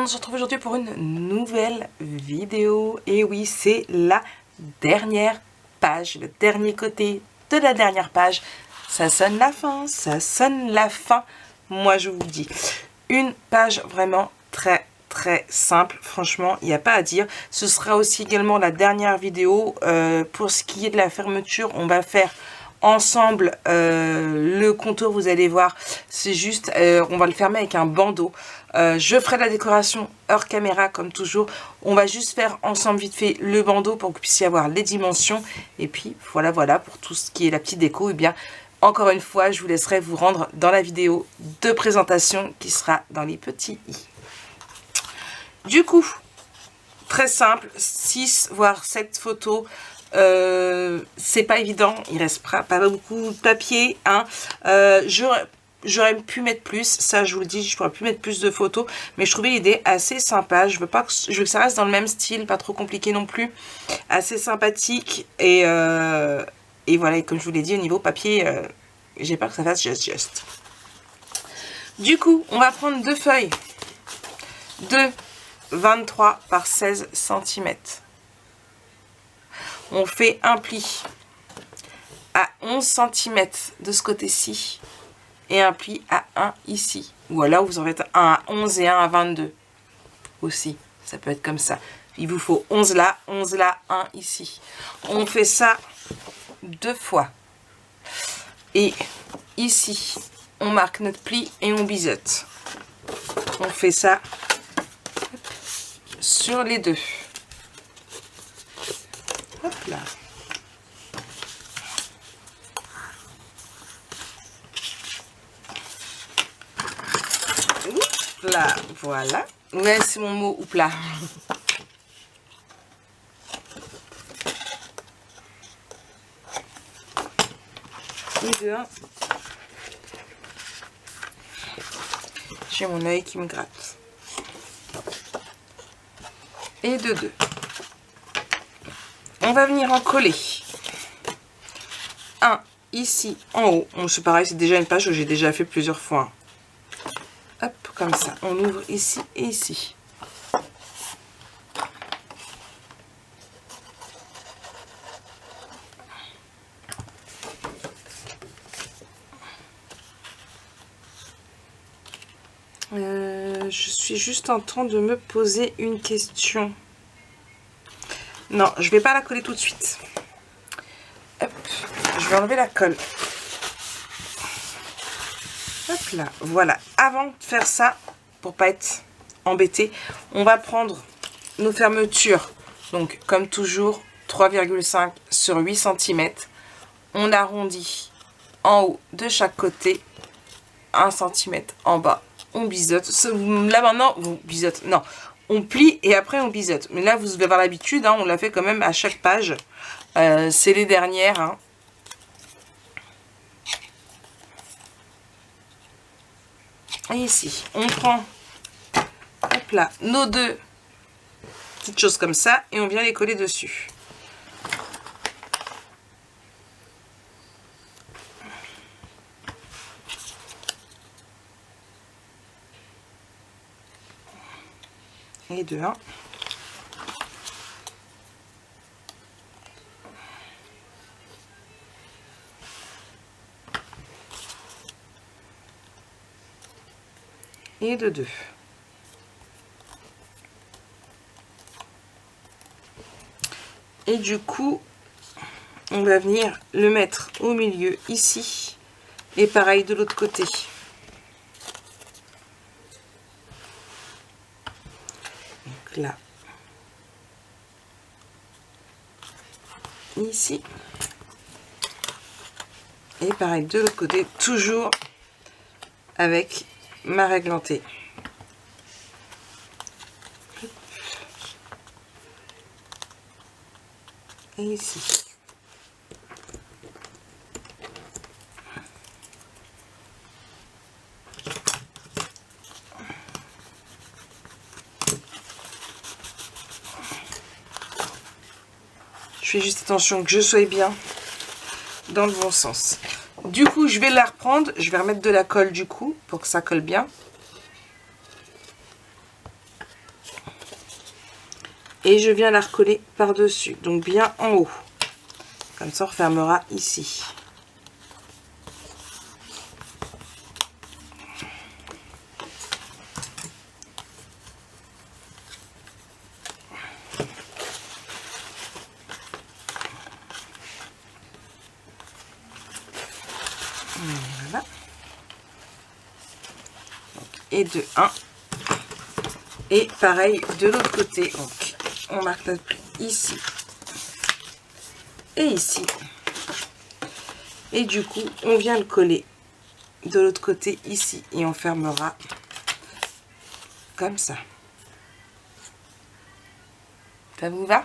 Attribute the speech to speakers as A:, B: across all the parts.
A: on se retrouve aujourd'hui pour une nouvelle vidéo. Et oui, c'est la dernière page, le dernier côté de la dernière page. Ça sonne la fin, ça sonne la fin. Moi, je vous dis, une page vraiment très simple. Franchement, il n'y a pas à dire. Ce sera aussi également la dernière vidéo. Pour ce qui est de la fermeture, on va faire ensemble le contour. Vous allez voir, c'est juste on va le fermer avec un bandeau. Je ferai la décoration hors caméra comme toujours. On va juste faire ensemble vite fait le bandeau pour que vous puissiez avoir les dimensions. Et puis voilà pour tout ce qui est la petite déco. Et bien encore une fois, je vous laisserai vous rendre dans la vidéo de présentation qui sera dans les petits i. Du coup, très simple, 6 voire 7 photos. C'est pas évident, il reste pas beaucoup de papier, hein. J'aurais pu mettre plus, ça je vous le dis, je pourrais pu mettre plus de photos, mais je trouvais l'idée assez sympa. Je veux que ça reste dans le même style, pas trop compliqué non plus, assez sympathique. Et voilà, et comme je vous l'ai dit, au niveau papier, j'ai peur que ça fasse just. Du coup, on va prendre deux feuilles de 23 par 16 cm. On fait un pli à 11 cm de ce côté-ci et un pli à 1 ici. Ou alors vous en faites un à 11 et un à 22 aussi. Ça peut être comme ça. Il vous faut 11 là, 1 ici. On fait ça 2 fois. Et ici, on marque notre pli et on biseute. On fait ça sur les deux. Hop là. Oups là, voilà. Ouais, c'est mon mot, oups là. Et de 1. J'ai mon œil qui me gratte. Et de 2. On va venir en coller un ici en haut. Bon, c'est pareil, c'est déjà une page que j'ai déjà fait plusieurs fois. Hop, comme ça. On ouvre ici et ici. Je suis juste en train de me poser une question. Non, je vais pas la coller tout de suite. Hop, je vais enlever la colle. Hop là, voilà. Avant de faire ça, pour pas être embêté, on va prendre nos fermetures. Donc, comme toujours, 3,5 sur 8 cm. On arrondit en haut de chaque côté, 1 cm en bas. On biseute. Là maintenant, on biseute. Non, on plie et après on biseute. Mais là, vous devez avoir l'habitude, hein, on l'a fait quand même à chaque page. C'est les dernières. Hein. Et ici, on prend hop là, nos deux petites choses comme ça et on vient les coller dessus. Et de 1. Et de 2. Et du coup, on va venir le mettre au milieu ici. Et pareil de l'autre côté. Donc là. Ici. Et pareil de l'autre côté, toujours avec ma réglantée. Et ici. Je fais juste attention que je sois bien dans le bon sens. Du coup, je vais la reprendre. Je vais remettre de la colle du coup pour que ça colle bien. et je viens la recoller par-dessus, donc bien en haut. Comme ça, on refermera ici. Voilà. Donc, et de 1. Et pareil de l'autre côté. Donc, on marque notre pli ici et ici. Et du coup, on vient le coller de l'autre côté ici. Et on fermera comme ça. Ça vous va?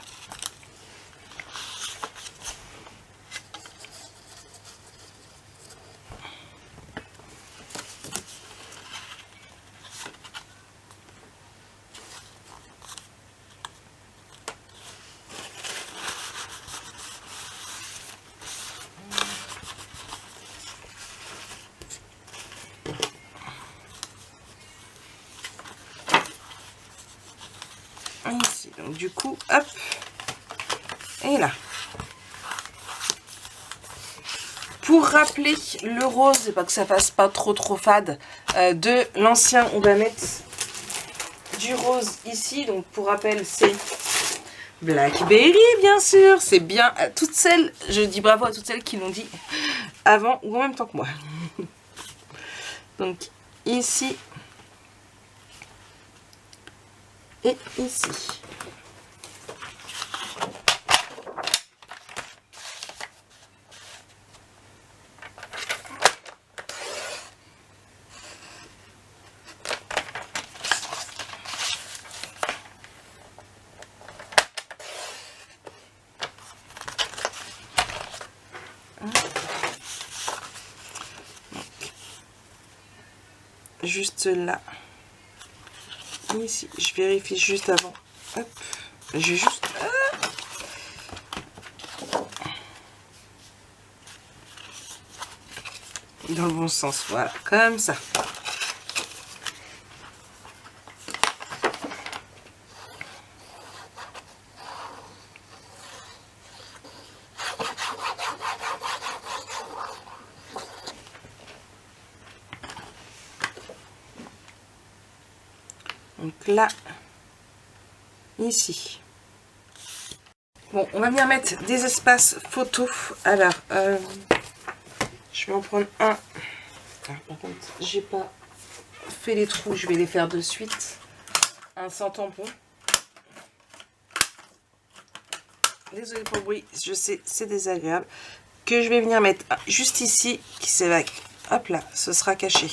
A: Ici, donc du coup, hop, et là. Pour rappeler le rose, et pas que ça fasse pas trop fade, de l'ancien, on va mettre du rose ici. Donc pour rappel, c'est Blackberry, bien sûr. C'est bien à toutes celles, je dis bravo à toutes celles qui l'ont dit avant ou en même temps que moi. Donc ici et ici. Juste là, ici, je vérifie juste avant. Hop, j'ai juste dans le bon sens, voilà, comme ça. Donc là, ici. Bon, on va bien mettre des espaces photos. Alors, je vais en prendre un. Alors, par contre, j'ai pas fait les trous, je vais les faire de suite. Un sans tampon. Désolée pour le bruit, je sais, c'est désagréable. Que je vais venir mettre juste ici, qui s'évacue. Hop là, ce sera caché.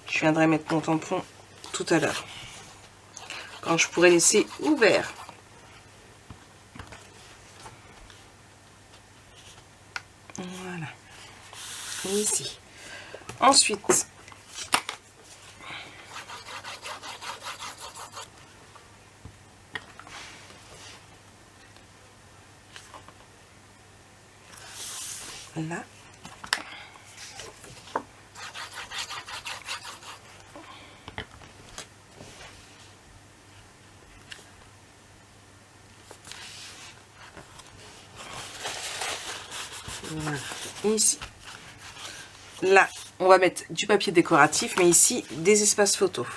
A: Je viendrai mettre mon tampon tout à l'heure, quand je pourrai laisser ouvert. Voilà. Ici. Ensuite, là. Voilà. Ici. Là, on va mettre du papier décoratif, mais ici, des espaces photos.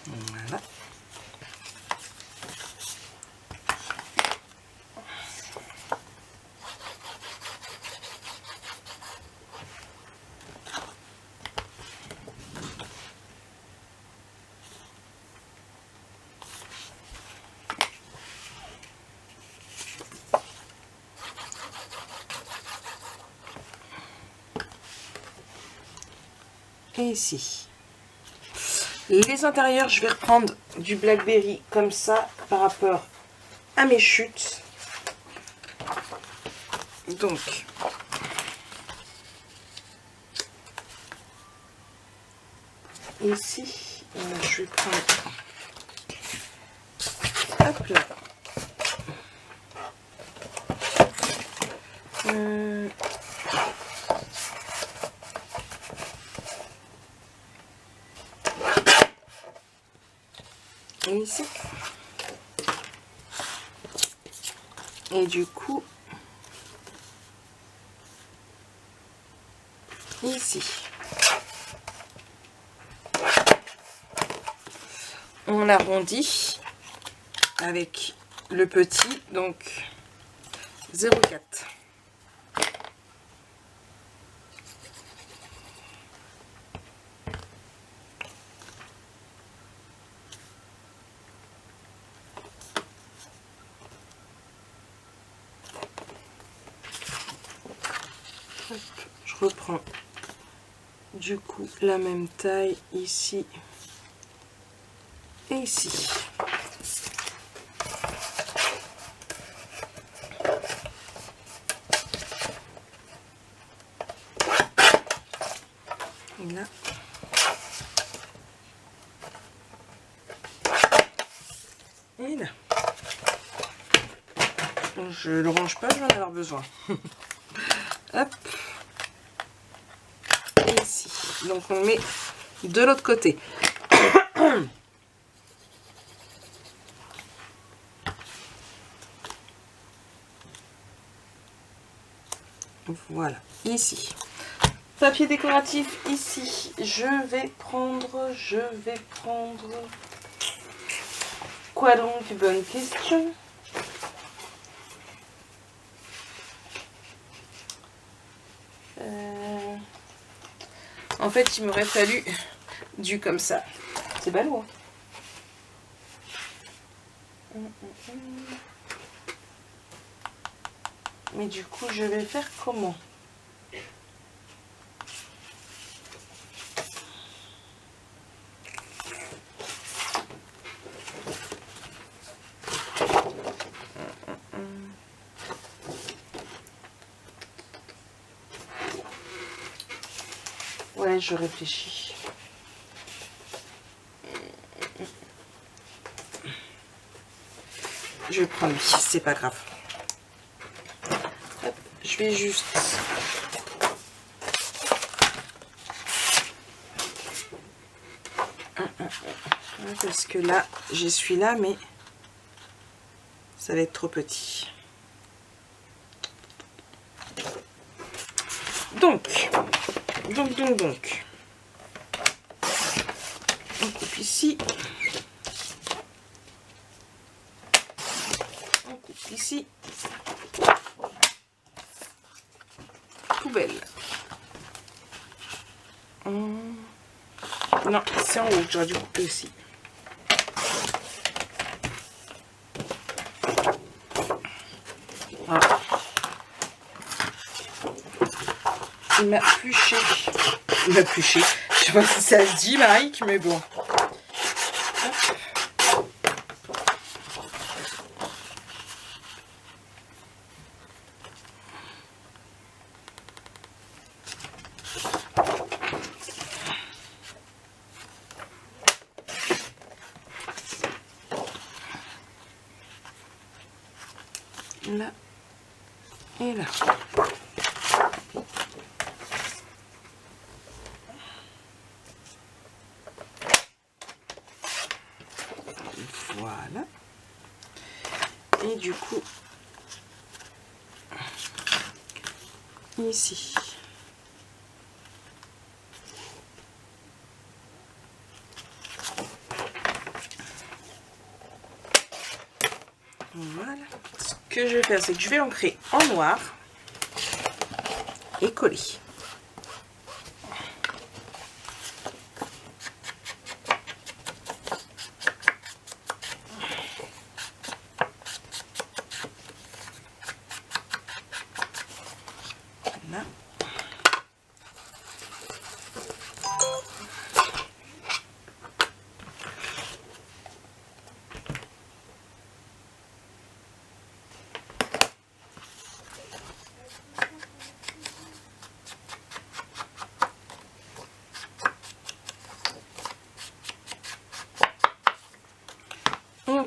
A: Voilà. Et ici. Les intérieurs, je vais reprendre du Blackberry comme ça par rapport à mes chutes. Donc, ici, je vais prendre, hop là, ici, et du coup ici. On arrondit avec le petit, donc 0,4. Je reprends du coup la même taille ici et ici. Et là. Et là. Je le range pas, je vais en avoir besoin. Hop. Et ici. Donc on le met de l'autre côté. Voilà, ici. Papier décoratif ici. Je vais prendre quoi donc? Bonne question. En fait, il m'aurait fallu du comme ça. C'est ballot, hein. Mais du coup, je vais faire comment? Ouais, je réfléchis. Je vais prendre lui, c'est pas grave. Hop, je vais juste... Parce que là, j'ai celui-là, mais ça va être trop petit. Donc. On coupe ici. On coupe ici. Poubelle. Non, c'est en haut, j'aurais dû couper aussi. Voilà. Il m'a pluché. Il m'a pluché. Je sais pas si ça se dit, Mike, mais bon. Là et là. Voilà. Et du coup, ici. Voilà. Ce que je vais faire, c'est que je vais ancrer en noir et coller. Voilà.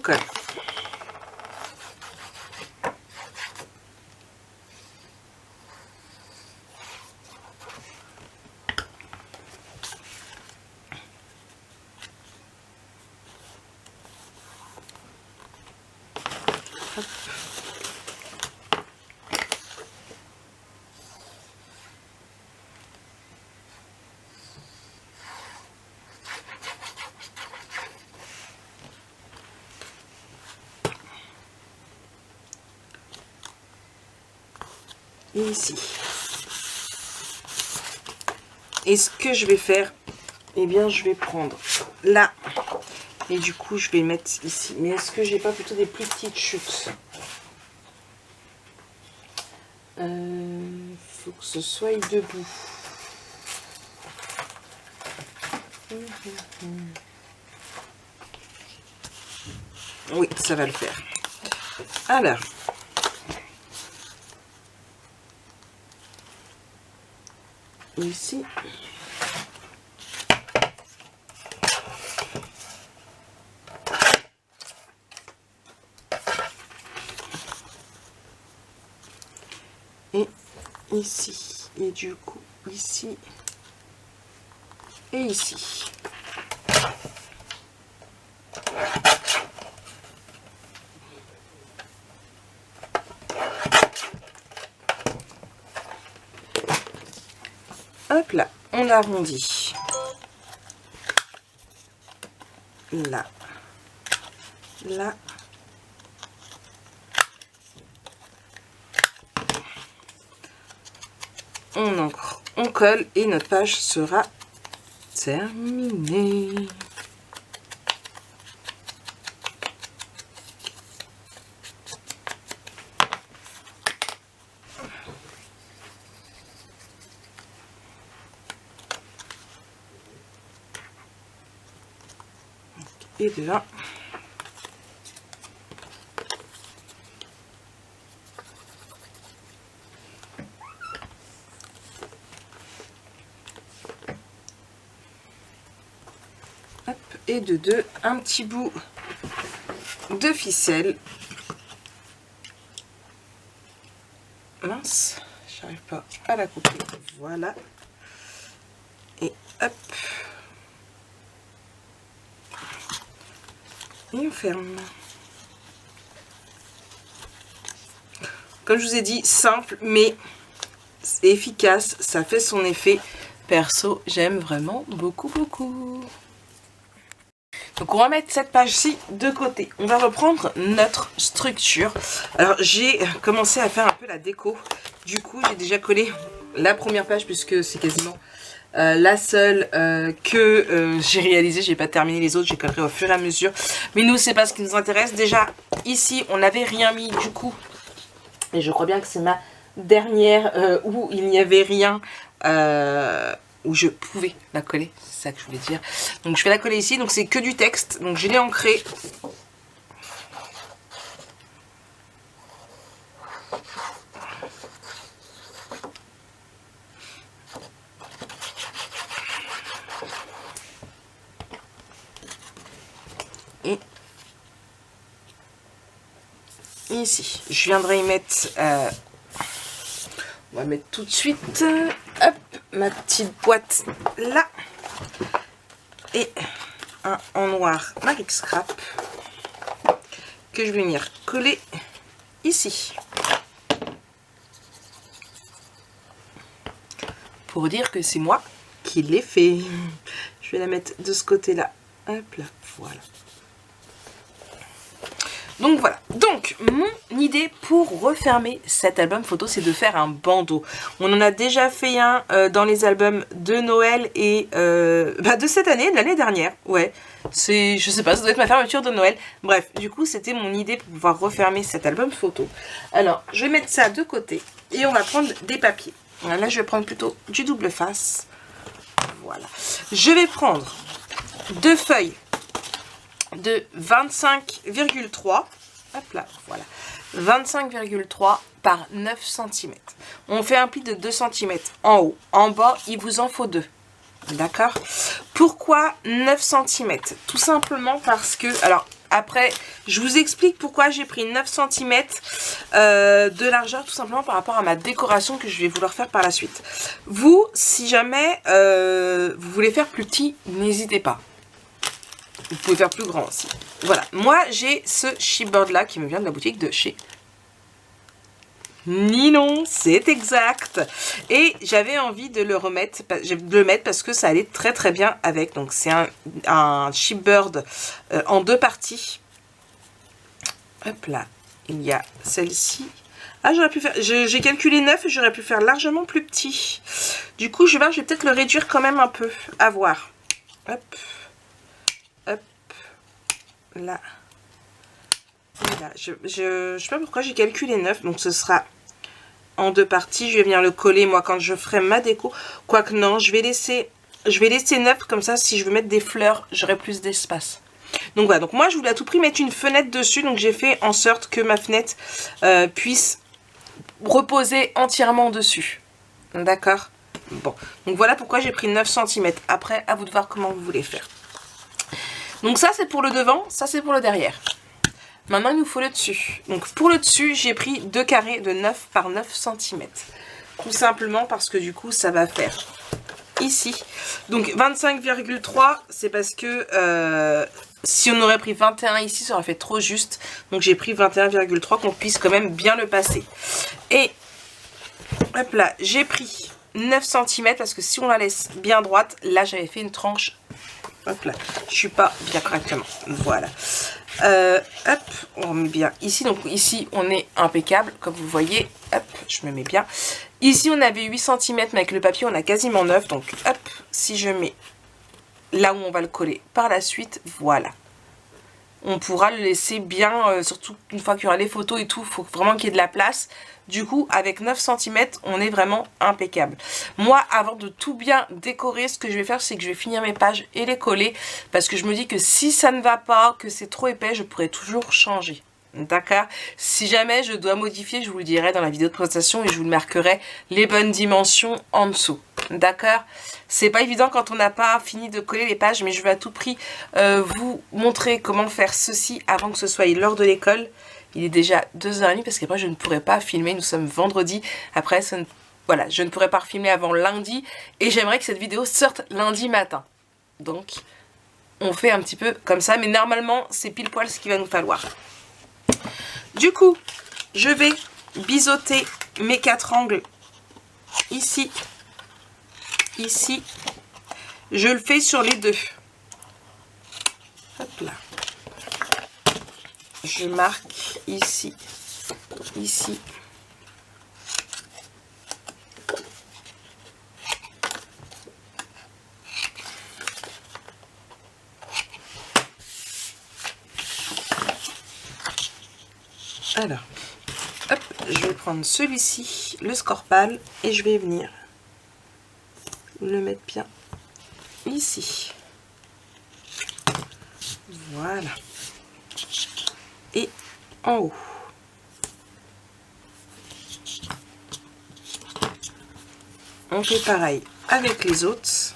A: colle. Hop. Et ici. Et ce que je vais faire, eh bien je vais prendre là et du coup je vais mettre ici. Mais est-ce que j'ai pas plutôt des plus petites chutes? Faut que ce soit debout. Oui, ça va le faire. Alors. Ici. Et ici. Et du coup, ici. Et ici. Hop là, on arrondit. Là. Là. On encre, on colle et notre page sera terminée. Et de là. Hop, et de deux, un petit bout de ficelle. Mince, j'arrive pas à la couper. Voilà. Et hop. Et on ferme. Comme je vous ai dit, simple mais efficace, ça fait son effet. Perso, j'aime vraiment beaucoup. Donc on va mettre cette page-ci de côté. On va reprendre notre structure. Alors j'ai commencé à faire un peu la déco. Du coup, j'ai déjà collé la première page puisque c'est quasiment la seule que j'ai réalisée. J'ai pas terminé les autres, j'ai colleré au fur et à mesure. Mais nous, c'est pas ce qui nous intéresse. Déjà, ici, on n'avait rien mis du coup. Et je crois bien que c'est ma dernière où il n'y avait rien, où je pouvais la coller. C'est ça que je voulais dire. Donc je vais la coller ici. Donc c'est que du texte. Donc je l'ai ancré. Et ici, je viendrai y mettre, on va mettre tout de suite, hop, ma petite boîte là, et un en noir Magic Scrap, que je vais venir coller ici. Pour dire que c'est moi qui l'ai fait. Je vais la mettre de ce côté-là, hop là, voilà. Donc voilà, donc mon idée pour refermer cet album photo, c'est de faire un bandeau. On en a déjà fait un dans les albums de Noël et de cette année, de l'année dernière, ouais. C'est, je sais pas, ça doit être ma fermeture de Noël. Bref, du coup, c'était mon idée pour pouvoir refermer cet album photo. Alors, je vais mettre ça de côté et on va prendre des papiers. Voilà, là, je vais prendre plutôt du double face. Voilà. Je vais prendre deux feuilles de 25,3, hop là, voilà, 25,3 par 9 cm. On fait un pli de 2 cm en haut. En bas, il vous en faut 2. D'accord? Pourquoi 9 cm? Tout simplement parce que, alors, Après, je vous explique pourquoi j'ai pris 9 cm de largeur, tout simplement par rapport à ma décoration que je vais vouloir faire par la suite. Vous, si jamais vous voulez faire plus petit, n'hésitez pas. Vous pouvez faire plus grand aussi. Voilà, moi j'ai ce chipboard là qui me vient de la boutique de chez Ninon, c'est exact. Et j'avais envie de le mettre parce que ça allait très très bien avec. Donc c'est un chipboard en 2 parties. Hop là, il y a celle-ci. Ah, j'aurais pu faire, j'ai calculé 9 et j'aurais pu faire largement plus petit. Du coup, je vais peut-être le réduire quand même un peu. À voir. Hop, hop, là. Voilà. Je sais pas pourquoi j'ai calculé 9, donc ce sera en 2 parties. Je vais venir le coller moi quand je ferai ma déco. Quoique non, je vais laisser 9 comme ça. Si je veux mettre des fleurs, j'aurai plus d'espace. Donc voilà, donc moi je voulais à tout prix mettre une fenêtre dessus. Donc j'ai fait en sorte que ma fenêtre puisse reposer entièrement dessus. D'accord? Bon, donc voilà pourquoi j'ai pris 9 cm. Après, à vous de voir comment vous voulez faire. Donc ça c'est pour le devant, ça c'est pour le derrière. Maintenant, il nous faut le dessus. Donc, pour le dessus, j'ai pris 2 carrés de 9 par 9 cm. Tout simplement parce que du coup, ça va faire ici. Donc, 25,3, c'est parce que si on aurait pris 21 ici, ça aurait fait trop juste. Donc, j'ai pris 21,3 qu'on puisse quand même bien le passer. Et, hop là, j'ai pris 9 cm parce que si on la laisse bien droite, là, j'avais fait une tranche. Hop là, je suis pas bien correctement. Voilà. Hop, on met bien ici. Donc ici, on est impeccable, comme vous voyez. Hop, je me mets bien. Ici, on avait 8 cm, mais avec le papier, on a quasiment 9. Donc, hop, si je mets là où on va le coller par la suite, voilà. On pourra le laisser bien, surtout une fois qu'il y aura les photos et tout, il faut vraiment qu'il y ait de la place. Du coup, avec 9 cm, on est vraiment impeccable. Moi, avant de tout bien décorer, ce que je vais faire, c'est que je vais finir mes pages et les coller. Parce que je me dis que si ça ne va pas, que c'est trop épais, je pourrais toujours changer. D'accord? Si jamais je dois modifier, je vous le dirai dans la vidéo de présentation et je vous marquerai les bonnes dimensions en dessous. D'accord? C'est pas évident quand on n'a pas fini de coller les pages, mais je vais à tout prix vous montrer comment faire ceci avant que ce soit l'heure de l'école. Il est déjà 2h30 parce qu'après je ne pourrai pas filmer, nous sommes vendredi. Après, voilà, je ne pourrai pas filmer avant lundi et j'aimerais que cette vidéo sorte lundi matin. Donc, on fait un petit peu comme ça, mais normalement, c'est pile poil ce qu'il va nous falloir. Du coup, je vais biseauter mes 4 angles ici, ici. Je le fais sur les 2. Hop là. Je marque ici, ici. Alors, hop, je vais prendre celui-ci, le Scorpal, et je vais venir le mettre bien ici. Voilà. Et en haut. On fait pareil avec les autres.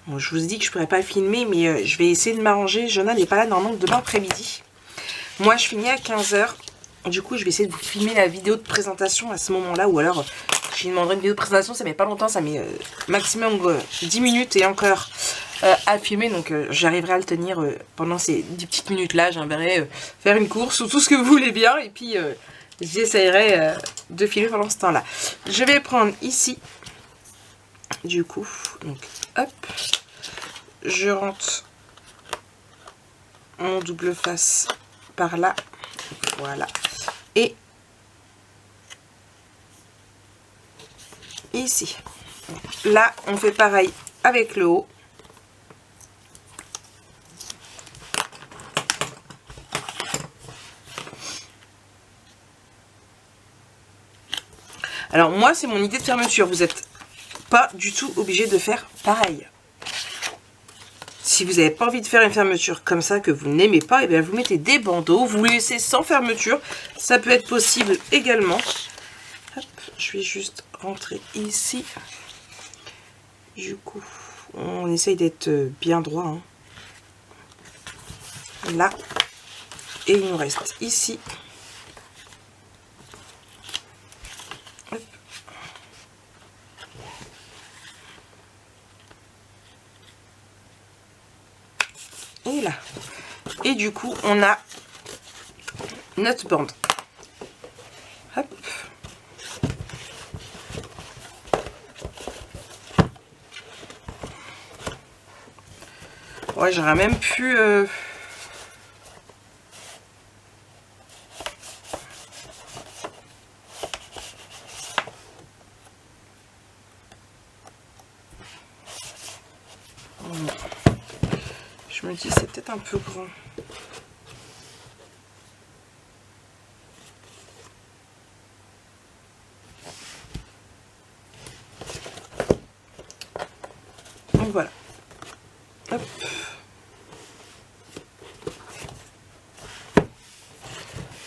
A: Bon, je vous ai dit que je ne pourrais pas filmer, mais je vais essayer de m'arranger. Jonah n'est pas là normalement demain après-midi. Moi, je finis à 15 h. Du coup, je vais essayer de vous filmer la vidéo de présentation à ce moment-là. Ou alors, je lui demanderai une vidéo de présentation. Ça met pas longtemps, ça met maximum 10 minutes et encore à filmer. Donc, j'arriverai à le tenir pendant ces 10 petites minutes-là. J'aimerais faire une course ou tout ce que vous voulez bien. Et puis, j'essayerai de filmer pendant ce temps-là. Je vais prendre ici, du coup, donc, hop, je rentre mon double face par là, voilà, et ici, là on fait pareil avec le haut. Alors moi c'est mon idée de fermeture, vous n'êtes pas du tout obligé de faire pareil. Si vous n'avez pas envie de faire une fermeture comme ça que vous n'aimez pas, et bien vous mettez des bandeaux, vous laissez sans fermeture, ça peut être possible également. Hop. je vais juste rentrer ici. Du coup, on essaye d'être bien droit. Hein. Là. Et il nous reste ici. Hop. Et là. Et du coup, on a notre bande. Hop. Ouais, j'aurais même pu... Je me dis, c'est peut-être un peu grand. Donc voilà. Hop.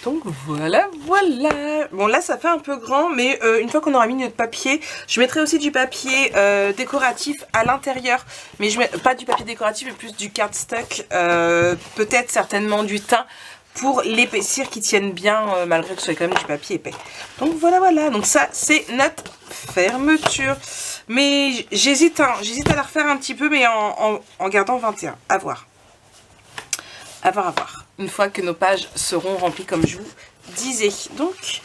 A: Donc voilà, voilà. Bon là ça fait un peu grand, mais une fois qu'on aura mis notre papier, je mettrai aussi du papier décoratif à l'intérieur. Mais je mets pas du papier décoratif, mais plus du cardstock, peut-être certainement du thym pour l'épaissir, qui tienne bien malgré que ce soit quand même du papier épais. Donc voilà, voilà. Donc ça c'est notre fermeture. Mais j'hésite, hein, j'hésite à la refaire un petit peu, mais en gardant 21. À voir. À voir, à voir. Une fois que nos pages seront remplies comme je vous disais. Donc,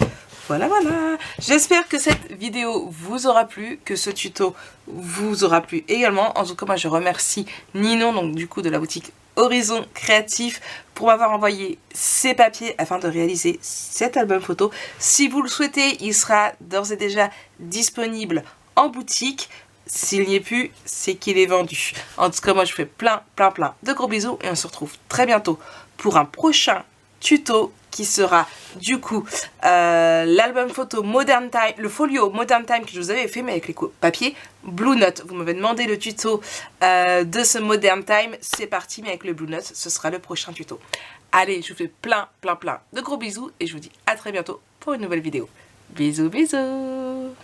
A: voilà, voilà. J'espère que cette vidéo vous aura plu, que ce tuto vous aura plu également. En tout cas, moi, je remercie Ninon, donc du coup, de la boutique Horizon Créatif, pour m'avoir envoyé ces papiers afin de réaliser cet album photo. Si vous le souhaitez, il sera d'ores et déjà disponible en boutique. S'il n'y est plus, c'est qu'il est vendu. En tout cas, moi, je vous fais plein de gros bisous et on se retrouve très bientôt pour un prochain tuto qui sera du coup l'album photo Modern Time, le folio Modern Time que je vous avais fait mais avec les papiers Blue Note. Vous m'avez demandé le tuto de ce Modern Time, c'est parti, mais avec le Blue Note, ce sera le prochain tuto. Allez, je vous fais plein de gros bisous et je vous dis à très bientôt pour une nouvelle vidéo. Bisous, bisous.